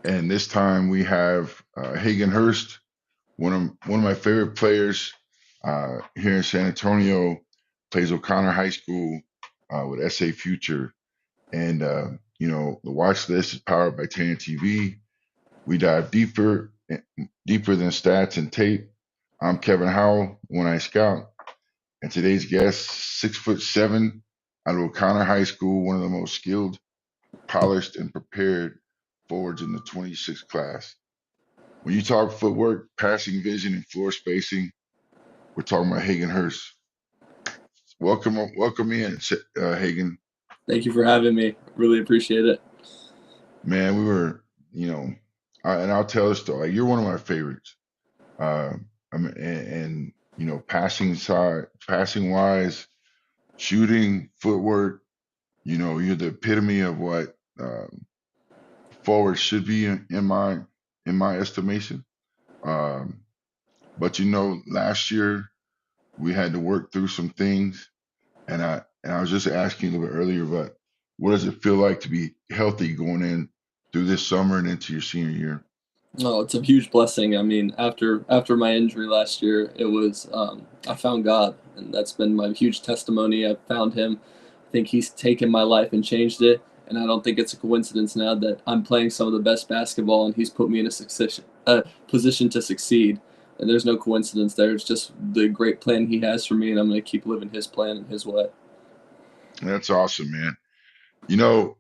And this time we have Hagen Hurst, one of my favorite players here in San Antonio, plays O'Connor High School with SA Future. And the watch list is powered by TAAN-TV. We dive deeper than stats and tape. I'm Kevin Howell, one eye scout, and today's guest, 6'7", out of O'Connor High School, one of the most skilled, polished, and prepared forwards in the 26 class. When you talk footwork, passing vision, and floor spacing, we're talking about Hagen Hurst. Welcome in, Hagen. Thank you for having me. Really appreciate it. Man, we were, and I'll tell this story. Like, you're one of my favorites. Uh, and passing wise, shooting, footwork. You're the epitome of what forward should be in my estimation. Um, but last year we had to work through some things, and I was just asking you a little bit earlier, but what does it feel like to be healthy going in through this summer and into your senior year? Oh, it's a huge blessing. I mean, after my injury last year, it was I found God, and that's been my huge testimony. I found Him. I think He's taken my life and changed it, and I don't think it's a coincidence now that I'm playing some of the best basketball, and He's put me in a position to succeed. And there's no coincidence there. It's just the great plan He has for me, and I'm going to keep living His plan and His way. That's awesome, man. You know,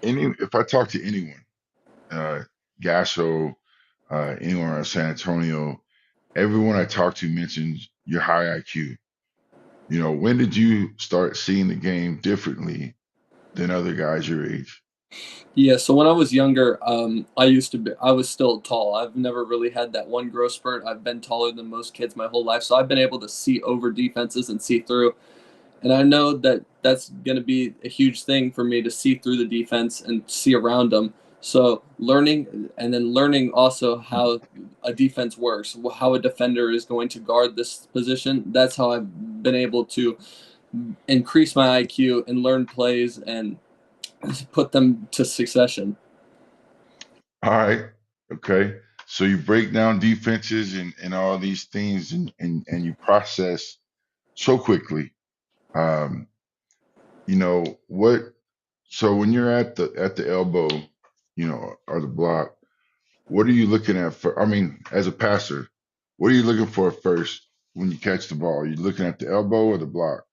if I talk to anyone, uh, Gasso, anyone around San Antonio, everyone I talk to mentions your high IQ. When did you start seeing the game differently than other guys your age? Yeah, so when I was younger, I was still tall. I've never really had that one growth spurt. I've been taller than most kids my whole life, so I've been able to see over defenses and see through. And I know that that's going to be a huge thing for me to see through the defense and see around them. So learning and then learning also how a defense works, how a defender is going to guard this position. That's how I've been able to increase my IQ and learn plays and put them to succession. All right. Okay. So you break down defenses and all these things and you process so quickly. Um, what so when you're at the elbow, or the block, what are you looking at for I mean, as a passer, what are you looking for first when you catch the ball? Are you looking at the elbow or the block?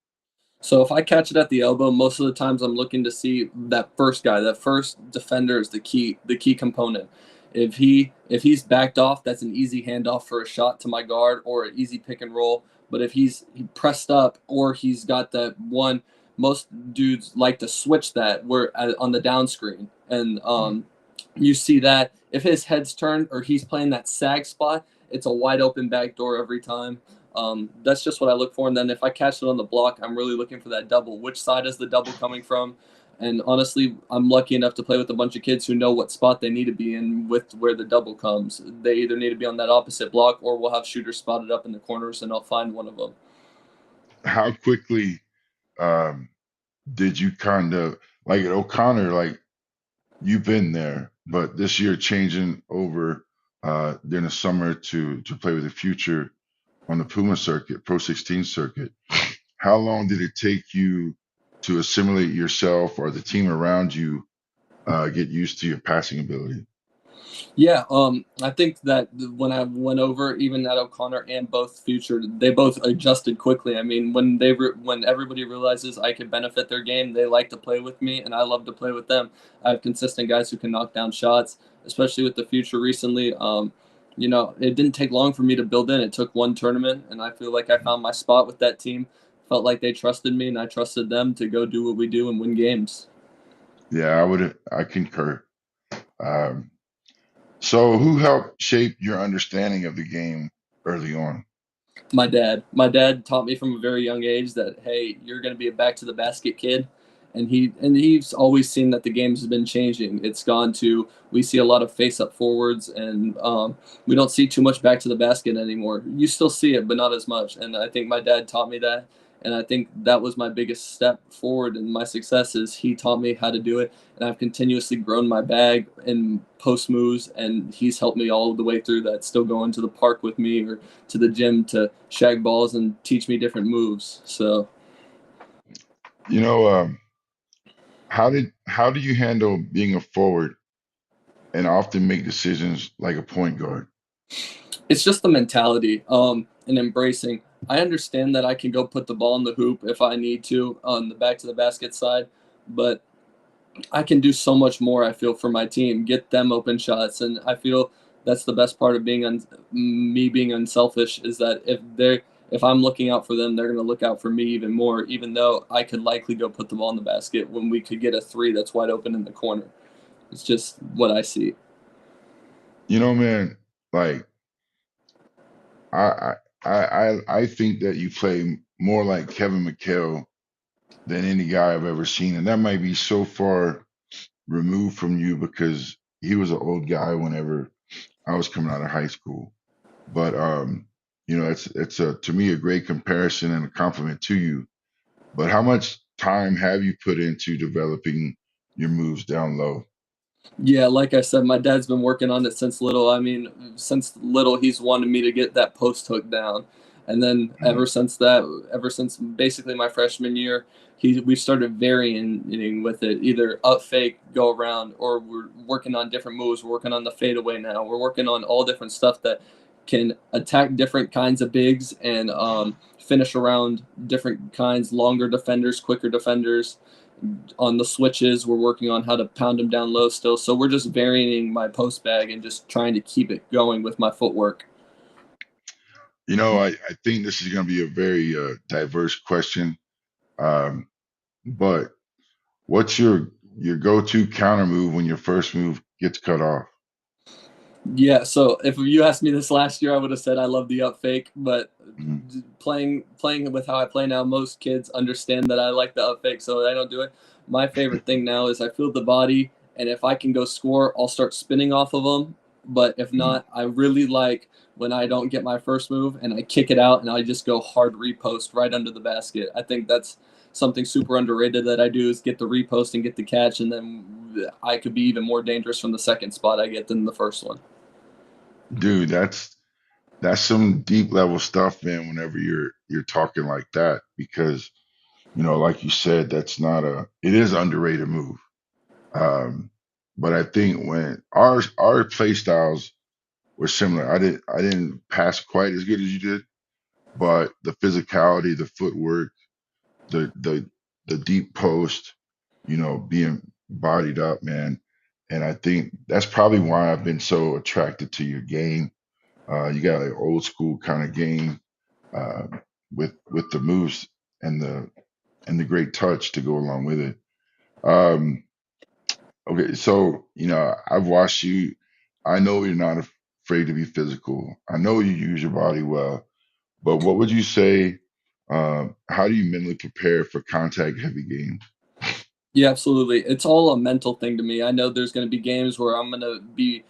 So if I catch it at the elbow, most of the times I'm looking to see that first guy, that first defender is the key component. If he's backed off, that's an easy handoff for a shot to my guard or an easy pick and roll. But if he pressed up or he's got that one, most dudes like to switch that where on the down screen, and Mm. you see that if his head's turned or he's playing that sag spot, it's a wide open back door every time. That's just what I look for. And then if I catch it on the block, I'm really looking for that double. Which side is the double coming from? And honestly, I'm lucky enough to play with a bunch of kids who know what spot they need to be in with where the double comes. They either need to be on that opposite block or we'll have shooters spotted up in the corners and I'll find one of them. How quickly um did you kind of like at O'Connor, like you've been there, but this year changing over during the summer to play with the future on the Puma circuit, Pro 16 circuit. How long did it take you to assimilate yourself or the team around you get used to your passing ability? Yeah, I think that when I went over, even at O'Connor and both Future, they both adjusted quickly. I mean, when everybody realizes I could benefit their game, they like to play with me, and I love to play with them. I have consistent guys who can knock down shots, especially with the Future recently. It didn't take long for me to build in. It took one tournament, and I feel like I found my spot with that team. Felt like they trusted me, and I trusted them to go do what we do and win games. Yeah, I concur. Um, so who helped shape your understanding of the game early on? My dad taught me from a very young age that hey, you're going to be a back to the basket kid, and he's always seen that the games has been changing. It's gone to we see a lot of face up forwards, and we don't see too much back to the basket anymore. You still see it, but not as much. And I think my dad taught me that, And I think that was my biggest step forward in my success is he taught me how to do it. And I've continuously grown my bag in post moves, and he's helped me all the way through that, still going to the park with me or to the gym to shag balls and teach me different moves. So You know, how do you handle being a forward and often make decisions like a point guard? it's just the mentality and embracing. I understand that I can go put the ball in the hoop if I need to on the back to the basket side, but I can do so much more. I feel for my team, get them open shots, and I feel that's the best part of me being unselfish is that if I'm looking out for them, they're going to look out for me even more. Even though I could likely go put the ball in the basket when we could get a three that's wide open in the corner. It's just what I see. You know, man, like I I think that you play more like Kevin McHale than any guy I've ever seen, and that might be so far removed from you because he was an old guy whenever I was coming out of high school. But you know, it's a to me a great comparison and a compliment to you. But how much time have you put into developing your moves down low? Yeah, like I said, my dad's been working on it since little. I mean, since little, he's wanted me to get that post hook down, and then Mhm. ever since basically my freshman year, we started varying with it, either up fake, go around, or we're working on different moves. We're working on the fadeaway now. We're working on all different stuff that can attack different kinds of bigs and finish around different kinds, longer defenders, quicker defenders on the switches. We're working on how to pound them down low still. So we're just varying my post bag and just trying to keep it going with my footwork. You know, I think this is going to be a very diverse question. Um, but what's your go-to counter move when your first move gets cut off? Yeah, so if you asked me this last year, I would have said I love the up fake, but Mhm. playing with how I play now, most kids understand that I like the up fake, so I don't do it. My favorite thing now is I feel the body, and if I can go score, I'll start spinning off of them. But if Mhm. not, I really like when I don't get my first move and I kick it out and I just go hard repost right under the basket. I think that's something super underrated that I do is get the repost and get the catch, and then I could be even more dangerous from the second spot I get than the first one. Dude, that's some deep level stuff, man, whenever you're talking like that, because you know, like you said, that's not a it is underrated move. Um, but I think when our play styles were similar, I didn't pass quite as good as you did, but the physicality, the footwork, the the deep post, you know, being bodied up, man. And I think that's probably why I've been so attracted to your game. You got an old school kind of game uh, with the moves and the great touch to go along with it. Um, okay, so you know I've watched you. I know you're not afraid to be physical. I know you use your body well. But what would you say? How do you mentally prepare for contact heavy games? Yeah, absolutely. It's all a mental thing to me. I know there's going to be games where I'm going to be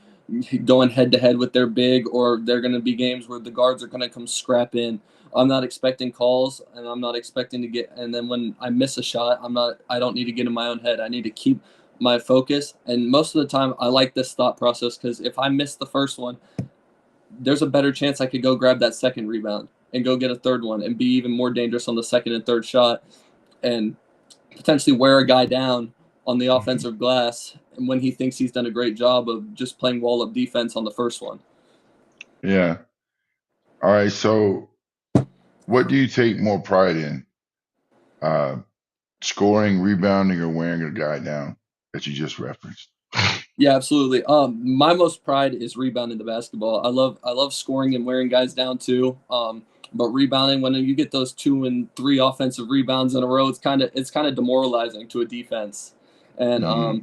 going head to head with their big, or they're going to be games where the guards are going to come scrap in. I'm not expecting calls, and I'm not expecting to get. And then when I miss a shot, I'm not. I don't need to get in my own head. I need to keep my focus. And most of the time, I like this thought process because if I miss the first one, there's a better chance I could go grab that second rebound and go get a third one and be even more dangerous on the second and third shot. And potentially wear a guy down on the offensive glass and when he thinks he's done a great job of just playing wall up defense on the first one. Yeah. All right. So, what do you take more pride in? Uh, Scoring, rebounding, or wearing a guy down that you just referenced? Yeah, absolutely. My most pride is rebounding the basketball. I love scoring and wearing guys down too. But rebounding when you get those 2 and 3 offensive rebounds in a row, it's kind of demoralizing to a defense. And Hmm.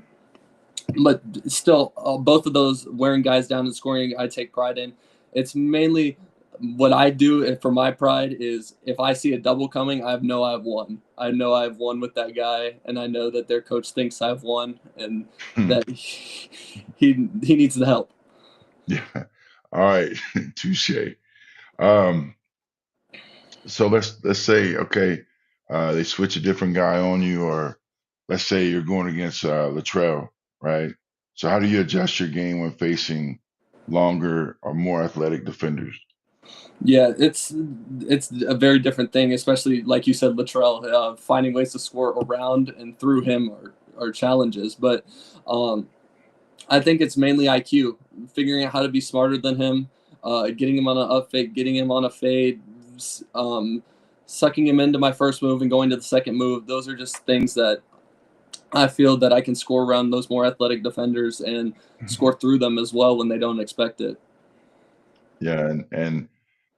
but still, both of those wearing guys down and scoring, I take pride in. It's mainly what I do for my pride is if I see a double coming, I know I've won. I know I've won with that guy, and I know that their coach thinks I've won, and that he needs the help. Yeah. All right. Touche. Um, so let's say, okay. they switch a different guy on you, or let's say you're going against Latrell, right? So how do you adjust your game when facing longer or more athletic defenders? Yeah, it's a very different thing, especially like you said, Latrell. Finding ways to score around and through him are challenges, but um, I think it's mainly IQ, figuring out how to be smarter than him, getting him on an up fake, getting him on a fade, um, sucking him into my first move and going to the second move. Those are just things that I feel that I can score around those more athletic defenders and score through them as well when they don't expect it. Yeah, and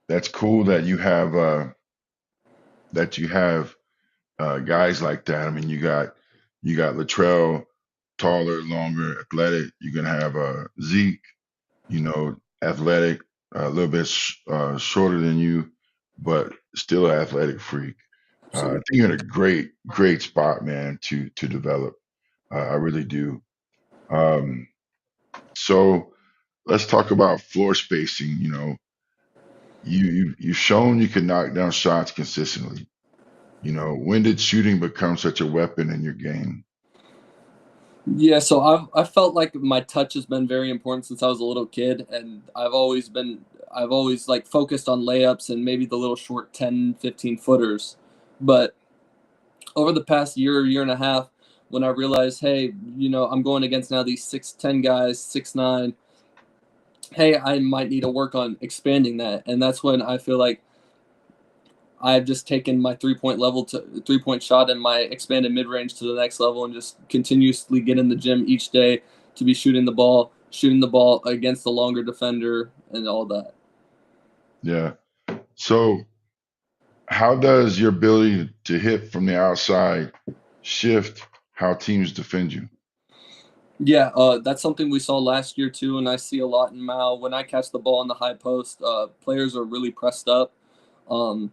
that's cool that you have guys like that. I mean, you got Latrell, taller, longer, athletic. You're gonna have Zeke, athletic, a little bit shorter than you, but still an athletic freak. I Absolutely. think you're in a great spot, man, to develop. I really do. Um, so let's talk about floor spacing. You've shown you can knock down shots consistently. When did shooting become such a weapon in your game? Yeah, so I felt like my touch has been very important since I was a little kid, and I've always like focused on layups and maybe the little short 10, 15 footers. But over the past year and a half, when I realized, hey, I'm going against now these 6'10" guys, 6'9", hey, I might need to work on expanding that. And that's when I feel like I've just taken my 3-point shot and my expanded mid range to the next level and just continuously get in the gym each day to be shooting the ball against the longer defender and all that. Yeah. So how does your ability to hit from the outside shift how teams defend you? Yeah, that's something we saw last year too, and I see a lot in Mao. When I catch the ball in the high post, players are really pressed up, um,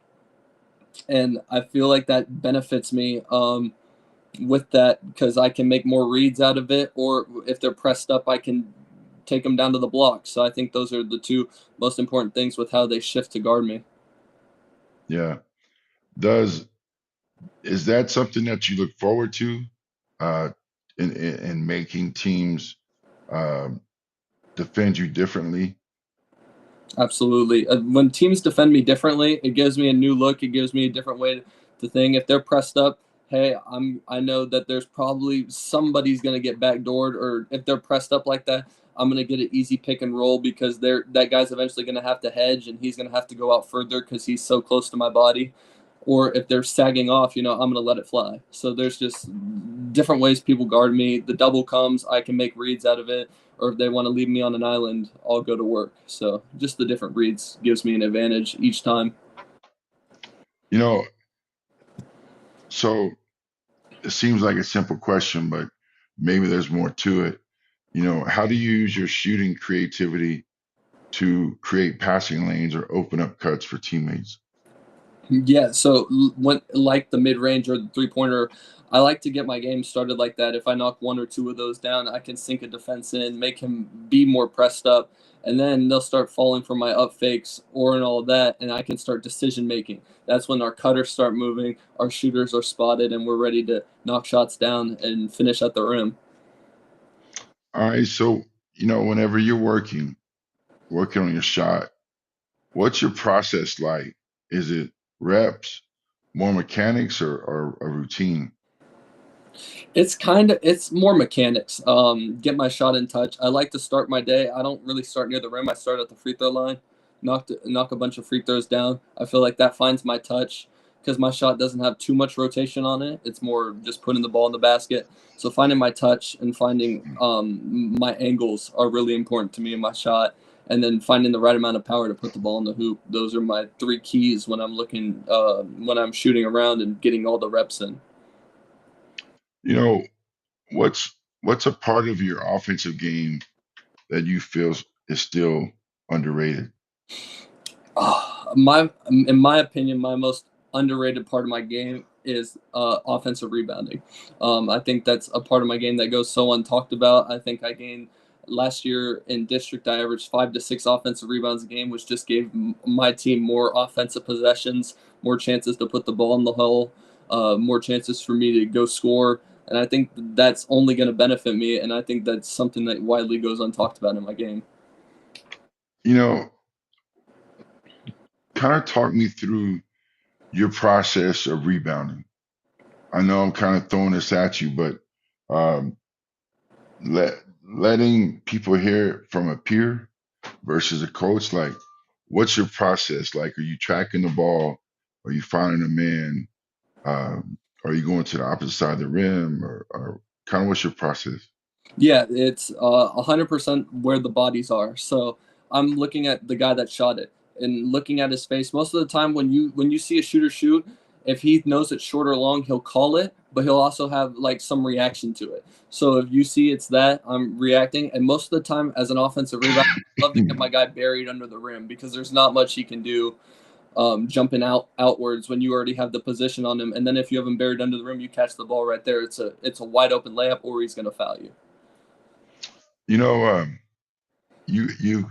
and I feel like that benefits me with that because I can make more reads out of it, or if they're pressed up, I can take them down to the block. So I think those are the two most important things with how they shift to guard me. Yeah. Does is that something that you look forward to uh, in making teams um defend you differently? Absolutely. When teams defend me differently, it gives me a new look. It gives me a different way to think. If they're pressed up, hey, I know that there's probably somebody's gonna get backdoored, or if they're pressed up like that, I'm gonna get an easy pick and roll because that guy's eventually gonna have to hedge and he's gonna have to go out further because he's so close to my body. Or if they're sagging off, I'm gonna let it fly. So there's just different ways people guard me. The double comes, I can make reads out of it, or if they want to leave me on an island, I'll go to work. So just the different reads gives me an advantage each time. You know, so it seems like a simple question, but maybe there's more to it. How do you use your shooting creativity to create passing lanes or open up cuts for teammates? Yeah, so when like the mid range or the 3-pointer, I like to get my game started like that. If I knock one or two of those down, I can sink a defense in, make him be more pressed up, and then they'll start falling for my up fakes or and all of that, and I can start decision making. That's when our cutters start moving, our shooters are spotted, and we're ready to knock shots down and finish at the rim. All right, so whenever you're working on your shot, what's your process like? Is it reps, more mechanics, or a routine? It's more mechanics. Get my shot in touch. I like to start my day. I don't really start near the rim. I start at the free throw line, knock a bunch of free throws down. I feel like that finds my touch because my shot doesn't have too much rotation on it. It's more just putting the ball in the basket. So finding my touch and finding my angles are really important to me in my shot. And then finding the right amount of power to put the ball in the hoop. Those are my three keys when I'm shooting around and getting all the reps in. You know, what's a part of your offensive game that you feel is still underrated? In my opinion, my most underrated part of my game is offensive rebounding. I think that's a part of my game that goes so untalked about. I think I gained last year in district. I averaged 5 to 6 offensive rebounds a game, which just gave my team more offensive possessions, more chances to put the ball in the hole. more chances for me to go score. And I think that's only going to benefit me. And I think that's something that widely goes untalked about in my game. You know, kind of talk me through your process of rebounding. I know I'm kind of throwing this at you, but um, let letting people hear it from a peer versus a coach, like, what's your process? Like, are you tracking the ball? Are you finding a man? Are you going to the opposite side of the rim, or kind of what's your process? Yeah, it's 100% where the bodies are. So I'm looking at the guy that shot it and looking at his face. Most of the time, when you see a shooter shoot, if he knows it's short or long, he'll call it, but he'll also have like some reaction to it. So if you see it's that, I'm reacting. And most of the time, as an offensive rebound, I love to get my guy buried under the rim because there's not much he can do jumping outwards when you already have the position on him. And then if you have him buried under the rim, you catch the ball right there. It's a wide open layup, or he's gonna foul you. You know, you you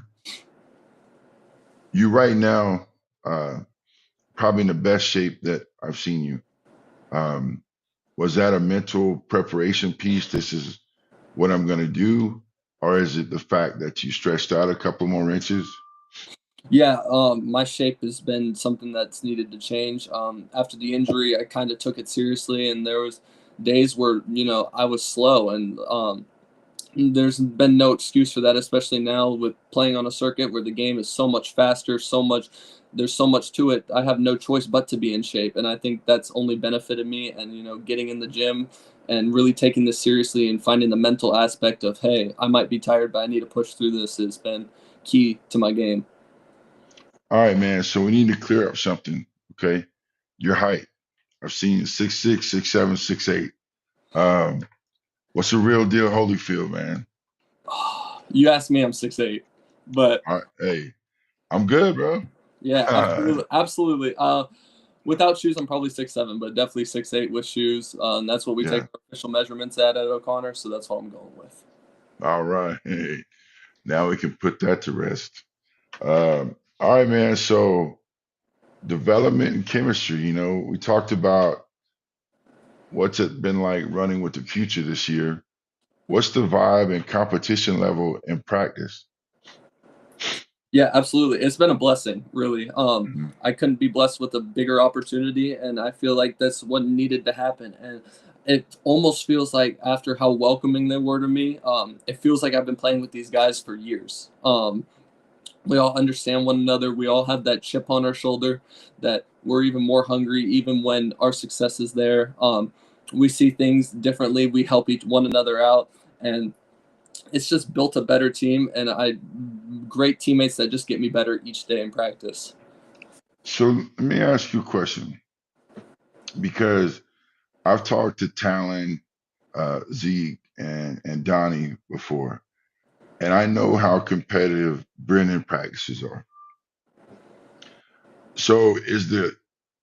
you right now probably in the best shape that I've seen you. Um, was that a mental preparation piece? This is what I'm going to do, or is it the fact that you stretched out a couple more inches? Yeah, my shape has been something that's needed to change. After the injury, I kind of took it seriously, and there was days where I was slow, and there's been no excuse for that, especially now with playing on a circuit where the game is so much faster, there's so much to it. I have no choice but to be in shape, and I think that's only benefited me. And getting in the gym and really taking this seriously and finding the mental aspect of, hey, I might be tired, but I need to push through this has been key to my game. All right, man. So we need to clear up something. Okay, your height. I've seen you 6'6", 6'7", 6'8". Um, what's the real deal, Holyfield, man? You asked me, I'm 6'8", but All right, hey, I'm good, bro. yeah, absolutely. Without shoes, I'm probably 6'7", but definitely 6'8" with shoes. And that's what we take Yeah. our official measurements at O'Connor, so that's what I'm going with. All right. Hey, now we can put that to rest. All right, man. So development and chemistry. We talked about what's it been like running with the future this year. What's the vibe and competition level in practice? Yeah, absolutely. It's been a blessing, really. Mhm. I couldn't be blessed with a bigger opportunity, and I feel like that's what needed to happen. And it almost feels like after how welcoming they were to me, it feels like I've been playing with these guys for years. We all understand one another. We all have that chip on our shoulder that we're even more hungry, even when our success is there. We see things differently. We help one another out, and it's just built a better team. And great teammates that just get me better each day in practice. So let me ask you a question because I've talked to Talon, Zeke, and Donnie before, and I know how competitive Brennan practices are. So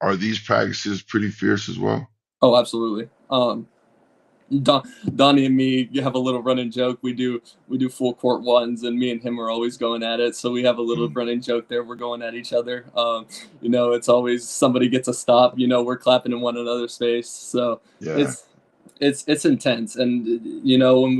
are these practices pretty fierce as well? Oh, absolutely. Donnie and me, you have a little running joke. We do full court ones, and me and him are always going at it. So we have a little Mm, running joke there. We're going at each other. It's always somebody gets a stop. We're clapping in one another's face. So yeah. it's intense, and when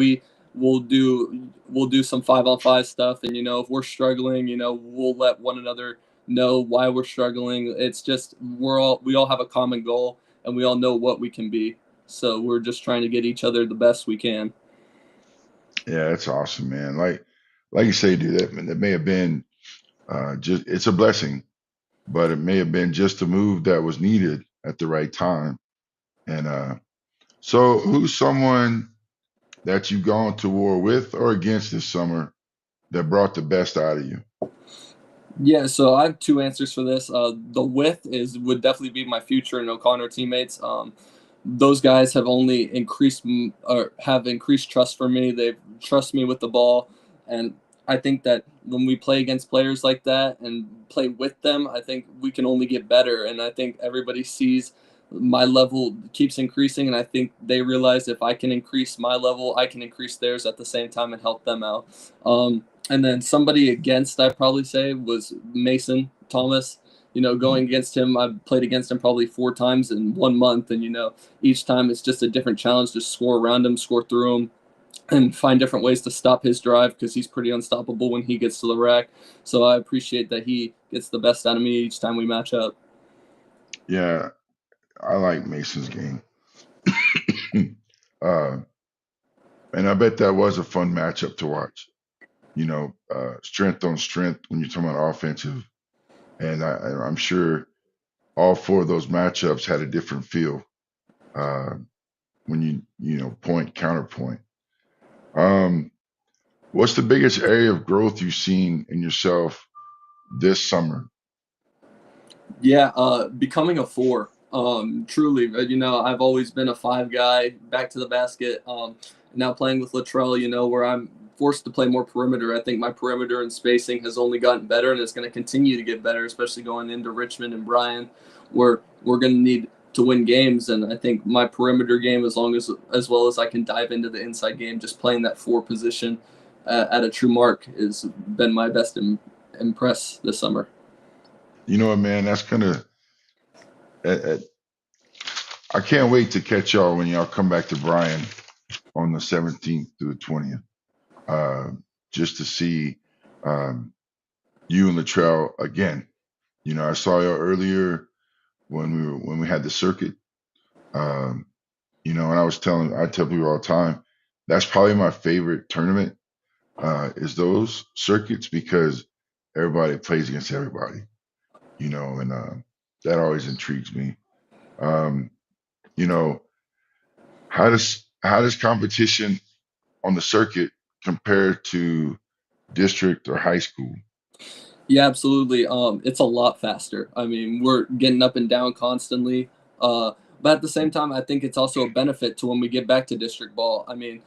we'll do some 5-on-5 stuff, and if we're struggling, we'll let one another know why we're struggling. It's just we all have a common goal, and we all know what we can be. So we're just trying to get each other the best we can. Yeah, that's awesome, man. Like you say, dude, that may have been just it's a blessing, but it may have been just a move that was needed at the right time. And so who's someone that you've gone to war with or against this summer that brought the best out of you? Yeah, so I have two answers for this. The width would definitely be my future and O'Connor teammates. Those guys have only or have increased trust for me. They trust me with the ball, and I think that when we play against players like that and play with them, I think we can only get better. And I think everybody sees my level keeps increasing, and I think they realize if I can increase my level, I can increase theirs at the same time and help them out. And then somebody against, I'd probably say, was Mason Thomas. going against him, I've played against him probably 4 times in 1 month, and each time it's just a different challenge to score around him, score through him, and find different ways to stop his drive because he's pretty unstoppable when he gets to the rack. So I appreciate that he gets the best out of me each time we match up. Yeah, I like Mason's game. uh, and I bet that was a fun matchup to watch. Strength on strength when you're talking about offensive. And I'm sure all four of those matchups had a different feel uh, when point counterpoint. What's the biggest area of growth you've seen in yourself this summer? Yeah, becoming a four. Truly, I've always been a five guy, back to the basket. Now playing with Latrell, where I'm forced to play more perimeter. I think my perimeter and spacing has only gotten better, and it's going to continue to get better, especially going into Richmond and Bryan, where we're going to need to win games. And I think my perimeter game, as well as I can dive into the inside game, just playing that four position at a true mark, has been my best impress this summer. You know what, man? That's gonna. Uh, I can't wait to catch y'all when y'all come back to Bryan on the 17th through the 20th, uh, just to see um, you and Latrell again. I saw y'all earlier when we had the circuit. Um, and I tell people all the time, that's probably my favorite tournament is those circuits because everybody plays against everybody, and that always intrigues me. Um, you know, how does competition on the circuit compare to district or high school? Yeah, absolutely. It's a lot faster. I mean, we're getting up and down constantly. Uh, but at the same time, I think it's also a benefit to when we get back to district ball. I mean,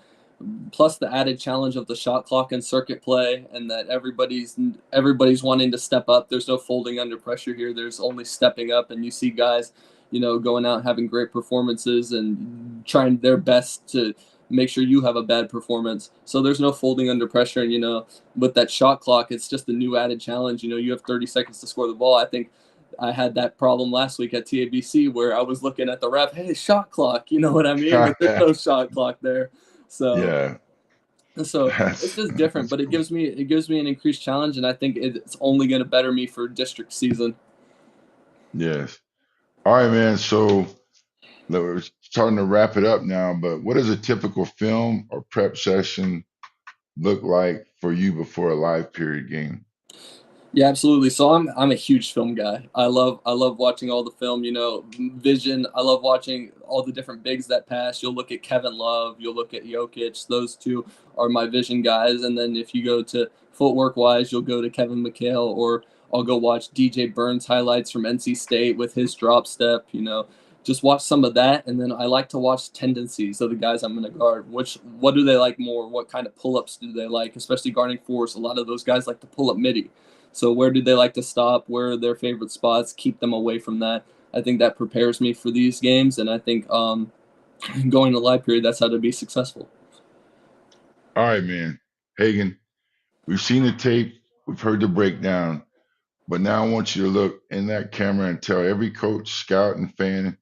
plus the added challenge of the shot clock and circuit play, and that everybody's wanting to step up. There's no folding under pressure here. There's only stepping up, and you see guys, going out having great performances and trying their best to make sure you have a bad performance. So there's no folding under pressure, and with that shot clock, it's just a new added challenge. You have 30 seconds to score the ball. I think I had that problem last week at TABC where I was looking at the ref, hey, shot clock, you know what I mean? But there's no shot clock there. So Yeah, it's that's just different, that's but it cool. gives me an increased challenge, and I think it's only going to better me for district season. Yes. All right, man. So we're starting to wrap it up now, but what does a typical film or prep session look like for you before a live period game? Yeah, absolutely. So I'm a huge film guy. I love watching all the film. Vision. I love watching all the different bigs that pass. You'll look at Kevin Love. You'll look at Jokic. Those two are my vision guys. And then if you go to footwork wise, you'll go to Kevin McHale, or I'll go watch DJ Burns highlights from NC State with his drop step. Just watch some of that, and then I like to watch tendencies of the guys I'm going to guard. What do they like more? What kind of pull ups do they like? Especially guarding fours. A lot of those guys like to pull up midi. So where do they like to stop? Where are their favorite spots? Keep them away from that. I think that prepares me for these games, and I think going to live period, that's how to be successful. All right, man. Hagen, we've seen the tape, we've heard the breakdown, but now I want you to look in that camera and tell every coach, scout, and fan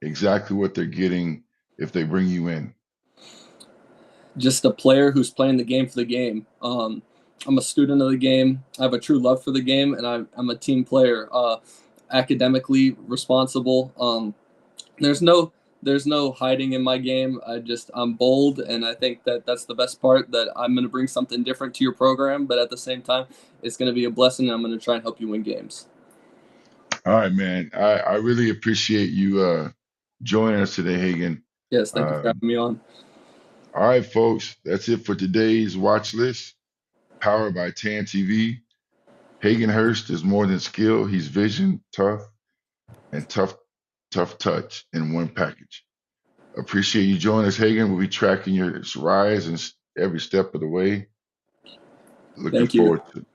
exactly what they're getting if they bring you in. Just a player who's playing the game for the game. I'm a student of the game. I have a true love for the game, and I'm a team player. Academically responsible. There's no hiding in my game. I'm bold, and I think that that's the best part. That I'm going to bring something different to your program, but at the same time, it's going to be a blessing. And I'm going to try and help you win games. All right, man. I really appreciate you joining us today, Hagen. Yes, thank you for Uh, having me on. all right, folks. That's it for today's watch list, powered by TAAN-TV. Hagen Hurst is more than skill. He's vision, and tough touch in one package. Appreciate you joining us, Hagen. We'll be tracking your rise and every step of the way. Looking Thank you. forward to